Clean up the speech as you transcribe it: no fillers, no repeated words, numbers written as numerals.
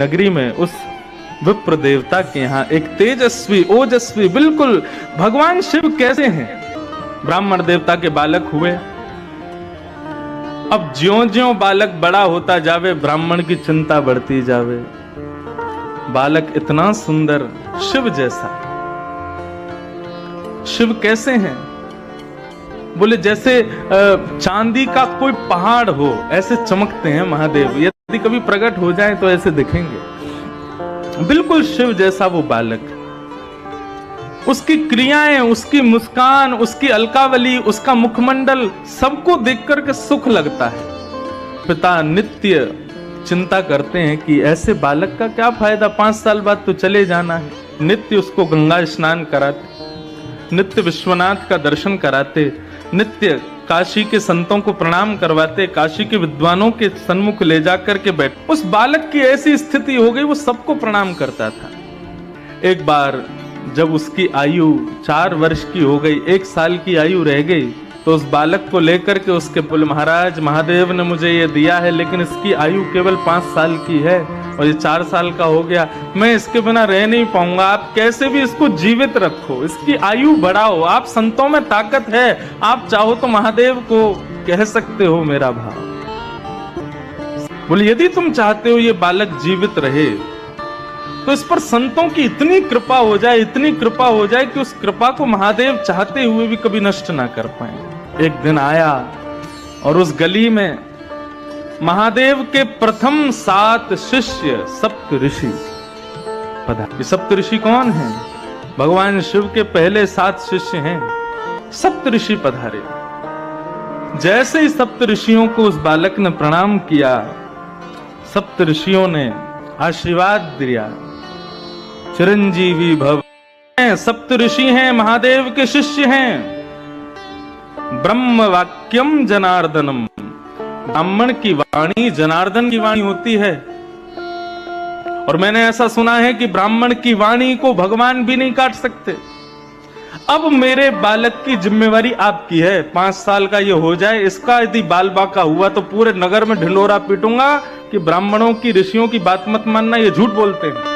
नगरी में उस विप्र देवता के यहाँ एक तेजस्वी ओजस्वी बिल्कुल भगवान शिव कैसे हैं ब्राह्मण देवता के बालक हुए। अब ज्यों-ज्यों बालक बड़ा होता जावे ब्राह्मण की चिंता बढ़ती जावे। बालक इतना सुंदर शिव जैसा। शिव कैसे हैं? बोले जैसे चांदी का कोई पहाड़ हो ऐसे चमकते हैं महादेव। यदि कभी प्रकट हो जाए तो ऐसे दिखेंगे। बिल्कुल शिव जैसा वो बालक। उसकी क्रियाएं, उसकी मुस्कान, उसकी अलकावली, उसका मुखमंडल सबको देखकर के सुख लगता है। पिता नित्य चिंता करते हैं कि ऐसे बालक का क्या फायदा, 5 साल बाद तो चले जाना है। नित्य उसको गंगा स्नान कराते, नित्य विश्वनाथ का दर्शन कराते, नित्य काशी के संतों को प्रणाम करवाते, काशी के विद्वानों के सन्मुख ले जाकर के बैठ। उस बालक की ऐसी स्थिति हो गई वो सबको प्रणाम करता था। एक बार जब उसकी आयु 4 वर्ष की हो गई, 1 साल की आयु रह गई, तो उस बालक को लेकर के उसके बोले महाराज महादेव ने मुझे ये दिया है लेकिन इसकी आयु केवल 5 साल की है और ये 4 साल का हो गया, मैं इसके बिना रह नहीं पाऊंगा। आप कैसे भी इसको जीवित रखो, इसकी आयु बढ़ाओ। आप संतों में ताकत है, आप चाहो तो महादेव को कह सकते हो मेरा भाव। बोले यदि तुम चाहते हो ये बालक जीवित रहे तो इस पर संतों की इतनी कृपा हो जाए, इतनी कृपा हो जाए कि उस कृपा को महादेव चाहते हुए भी कभी नष्ट ना कर पाए। एक दिन आया और उस गली में महादेव के प्रथम 7 शिष्य सप्त ऋषि पधारे। सप्त ऋषि कौन हैं? भगवान शिव के पहले 7 शिष्य हैं। सप्त ऋषि पधारे। जैसे ही सप्त ऋषियों को उस बालक ने प्रणाम किया, सप्त ऋषियों ने आशीर्वाद दिया, चिरंजीवी भव। सप्त ऋषि हैं, महादेव के शिष्य हैं। ब्रह्म वाक्यम जनार्दनम, ब्राह्मण की वाणी जनार्दन की वाणी होती है। और मैंने ऐसा सुना है कि ब्राह्मण की वाणी को भगवान भी नहीं काट सकते। अब मेरे बालक की जिम्मेवारी आपकी है। 5 साल का ये हो जाए, इसका यदि बाल बाका हुआ तो पूरे नगर में ढिंढोरा पीटूंगा कि ब्राह्मणों की ऋषियों की बात मत मानना, ये झूठ बोलते हैं।